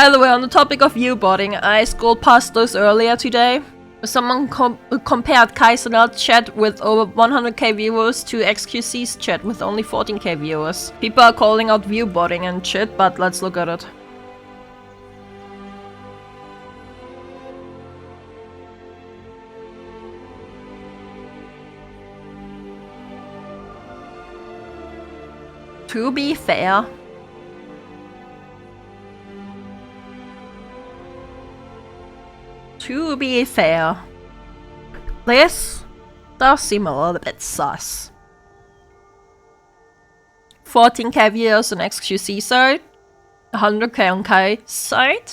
By the way, on the topic of viewbotting, I scrolled past this earlier today. Someone compared Cenats chat with over 100k viewers to XQC's chat with only 14k viewers. People are calling out viewbotting and shit, but let's look at it. To be fair, this does seem a little bit sus. 14k viewers on XQC side, 100k on K side,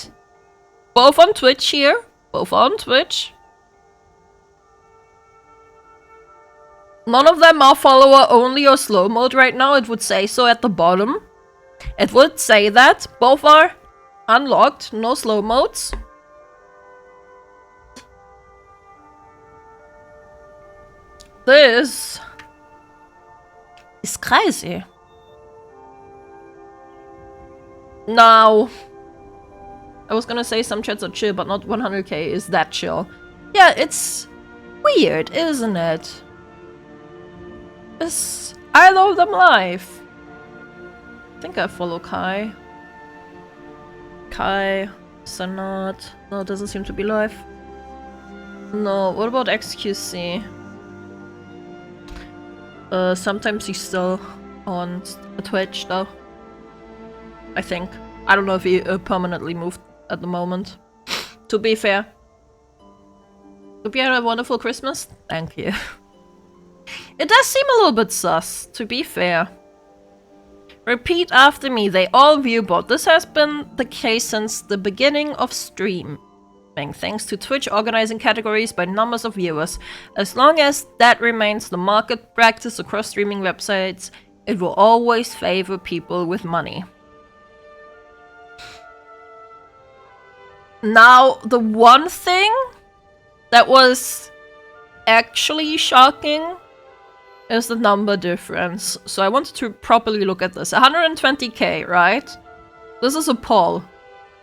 both on Twitch here, both on Twitch. None of them are follower only or slow mode right now, it would say so at the bottom. It would say that both are unlocked, no slow modes. This is crazy. Now, I was gonna say some chats are chill, but not 100k is that chill. Yeah, it's weird, isn't it? I love them live. I think I follow Kai. Cenats. No, it doesn't seem to be live. No, what about XQC? Sometimes he's still on Twitch though. I think. I don't know if he permanently moved at the moment. To be fair. Hope you had a wonderful Christmas. Thank you. It does seem a little bit sus, to be fair. Repeat after me, they all viewbot. This has been the case since the beginning of streaming, thanks to Twitch organizing categories by numbers of viewers. As long as that remains the market practice across streaming websites, it will always favor people with money. Now, the one thing that was actually shocking is the number difference. So I wanted to properly look at this. 120k, right? This is a poll.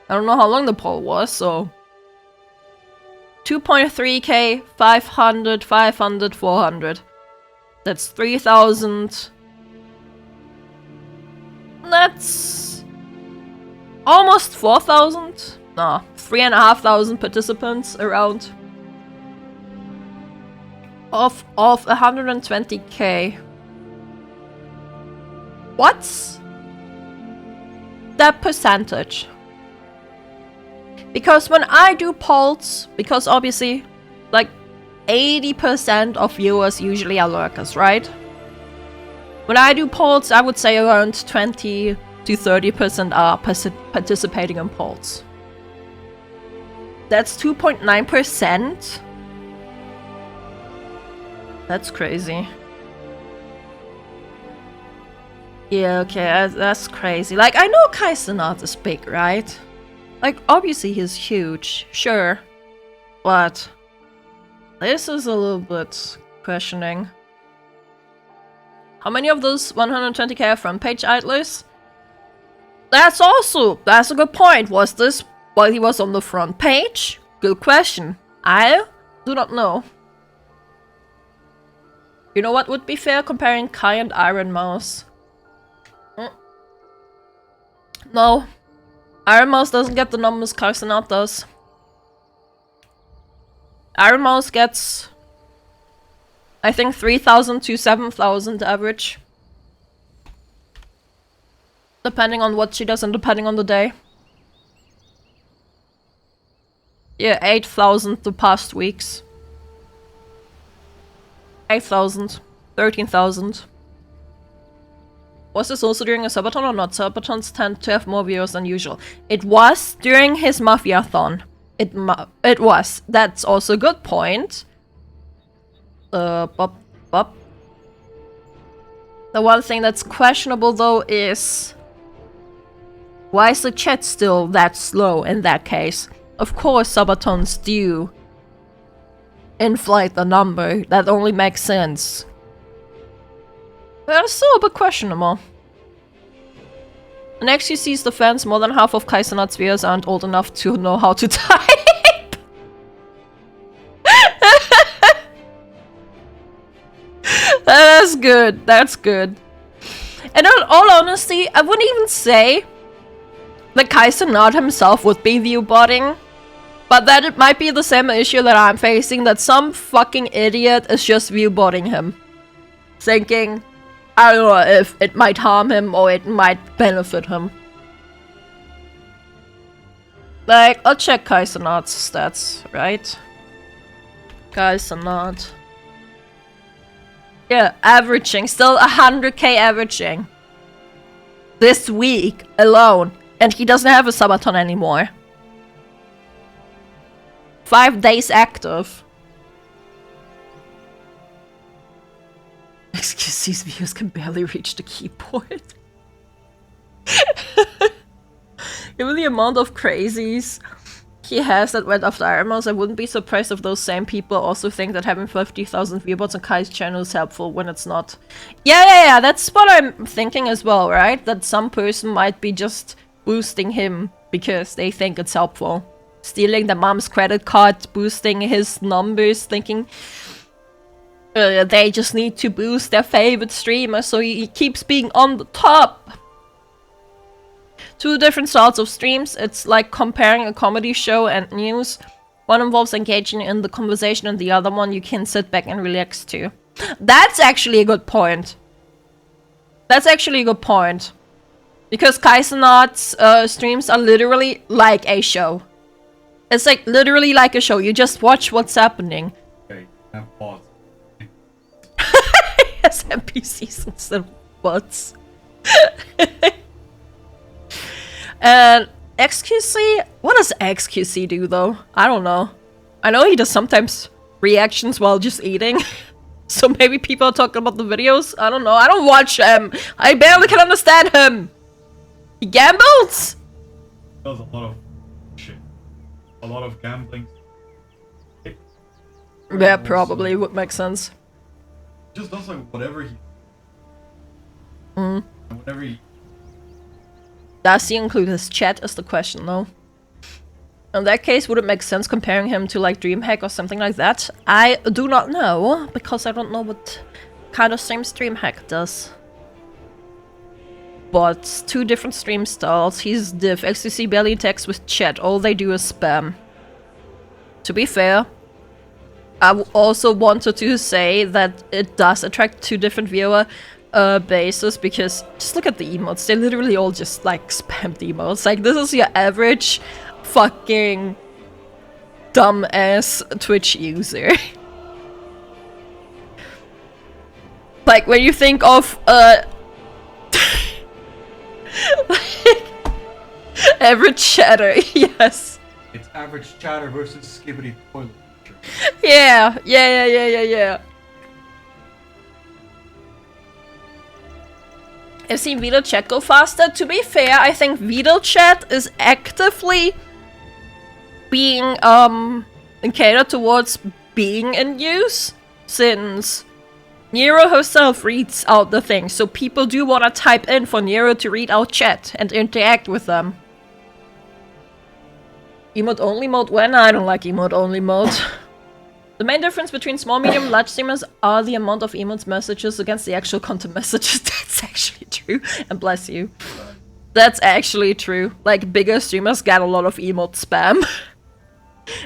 I don't know how long the poll was, so 2.3k, 500, 500, 400. That's 3,000. That's almost 4,000. No, 3,500 participants around. Of 120k. What's that percentage? Because when I do polls, because obviously, like 80% of viewers usually are lurkers, right? When I do polls, I would say around 20 to 30% are participating in polls. That's 2.9%. That's crazy. Yeah, okay, that's crazy. Like, I know Cenats is big, right? Like, obviously he's huge, sure. But this is a little bit questioning. How many of those 120k are front page idlers? That's a good point. Was this while he was on the front page? Good question. I do not know. You know what would be fair? Comparing Kai and Iron Mouse. No. Iron Mouse doesn't get the numbers Cenats does. Iron Mouse gets, I think, 3,000 to 7,000 average. Depending on what she does and depending on the day. Yeah, 8,000 the past weeks. 8,000, 13,000. Was this also during a subathon or not? Subathons tend to have more viewers than usual. It was during his Mafia-thon. It was. That's also a good point. The one thing that's questionable though is, why is the chat still that slow in that case? Of course subathons do inflate the number. That only makes sense. But it's still a bit questionable. In XQC's defense, more than half of Cenats viewers aren't old enough to know how to type. That's good. That's good. And in all honesty, I wouldn't even say that Cenat himself would be viewbotting, but that it might be the same issue that I'm facing, that some fucking idiot is just viewbotting him, thinking, I don't know if it might harm him or it might benefit him. Like, I'll check Cenat's stats, right? Cenat. Yeah, averaging, still 100k averaging. This week alone. And he doesn't have a subathon anymore. 5 days active. XQC's views can barely reach the keyboard. Given the amount of crazies he has that went after Iremos, I wouldn't be surprised if those same people also think that having 50,000 viewbots on Kai's channel is helpful when it's not. Yeah, that's what I'm thinking as well, right? That some person might be just boosting him because they think it's helpful. Stealing the mom's credit card, boosting his numbers, thinking they just need to boost their favorite streamer so he keeps being on the top. Two different sorts of streams. It's like comparing a comedy show and news. One involves engaging in the conversation and the other one you can sit back and relax to. That's actually a good point. That's actually a good point. Because Cenat's streams are literally like a show. It's like literally like a show. You just watch what's happening. Okay, have bots. Yes, NPCs instead of bots. And XQC? What does XQC do though? I don't know. I know he does sometimes reactions while just eating. So maybe people are talking about the videos? I don't know. I don't watch him. I barely can understand him. He gambles? He does a lot of shit. A lot of gambling. Yeah, probably would make sense. He just does like whatever he... Whatever he... Does he include his chat is the question though. In that case, would it make sense comparing him to like DreamHack or something like that? I do not know, because I don't know what kind of streams DreamHack does. But two different stream styles. He's div. XQC barely interacts with chat. All they do is spam. To be fair, I also wanted to say that it does attract two different viewer bases, because just look at the emotes. They literally all just like spam the emotes. Like, this is your average fucking dumb-ass Twitch user. Like, when you think of average chatter, yes. It's average chatter versus skibbity toilet. Yeah. I've seen video chat go faster. To be fair, I think video chat is actively being catered towards being in use, since Nero herself reads out the thing, so people do want to type in for Nero to read out chat and interact with them. Emote only mode? When? I don't like emote only mode. The main difference between small, medium, and large streamers are the amount of emotes messages against the actual content messages. That's actually true. And bless you. That's actually true. Like, bigger streamers get a lot of emote spam.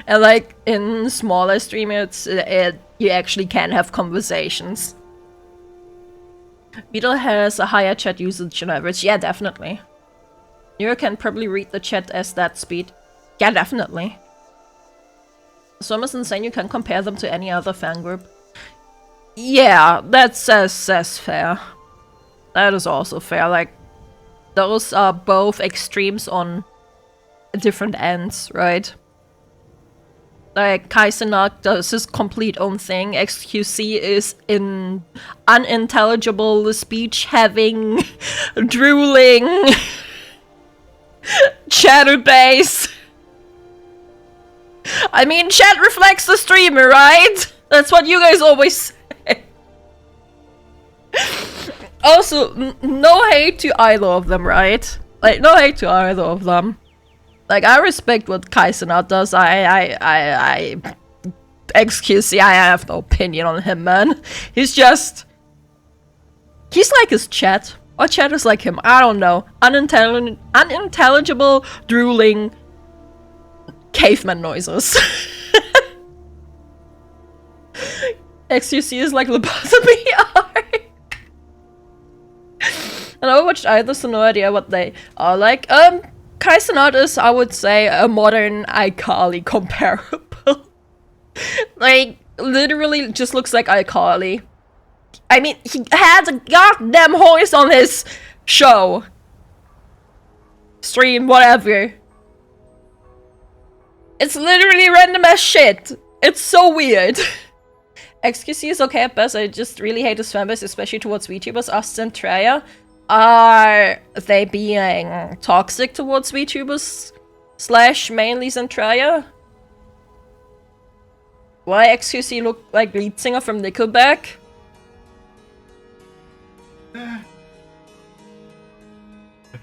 And like, in smaller streamers, you actually can have conversations. Beetle has a higher chat usage on average. Yeah, definitely. Nero can probably read the chat as that speed. Yeah, definitely. It's almost insane you can compare them to any other fan group. Yeah, that's fair. That is also fair. Like, those are both extremes on different ends, right? Like, Cenat does his complete own thing. XQC is in unintelligible speech having, drooling, chatterbase. I mean, chat reflects the streamer, right? That's what you guys always say. Also, no hate to either of them, right? Like, no hate to either of them. Like, I respect what Cenats does. XQC, I have no opinion on him, man. He's like his chat. Or chat is like him, I don't know. Unintelligible, drooling, caveman noises. XQC is like lobotomy art. And I watched either, so no idea what they are like. Cenats is, I would say, a modern iCarly comparable. Like, literally just looks like iCarly. I mean, he had a goddamn horse on his show. Stream, whatever. It's literally random as shit. It's so weird. XQC is okay at best. I just really hate his fanbase, especially towards VTubers. Us and Treya. Are they being toxic towards VTubers? / mainly Zentraya? Why XQC look like lead singer from Nickelback? If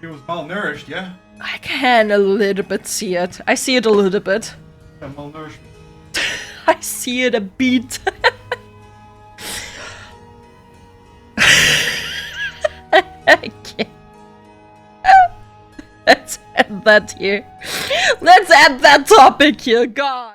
he was malnourished, yeah. I can a little bit see it. I see it a little bit. Yeah, malnourishment. I see it a bit. I can't. Let's end that here. Let's end that topic here, God.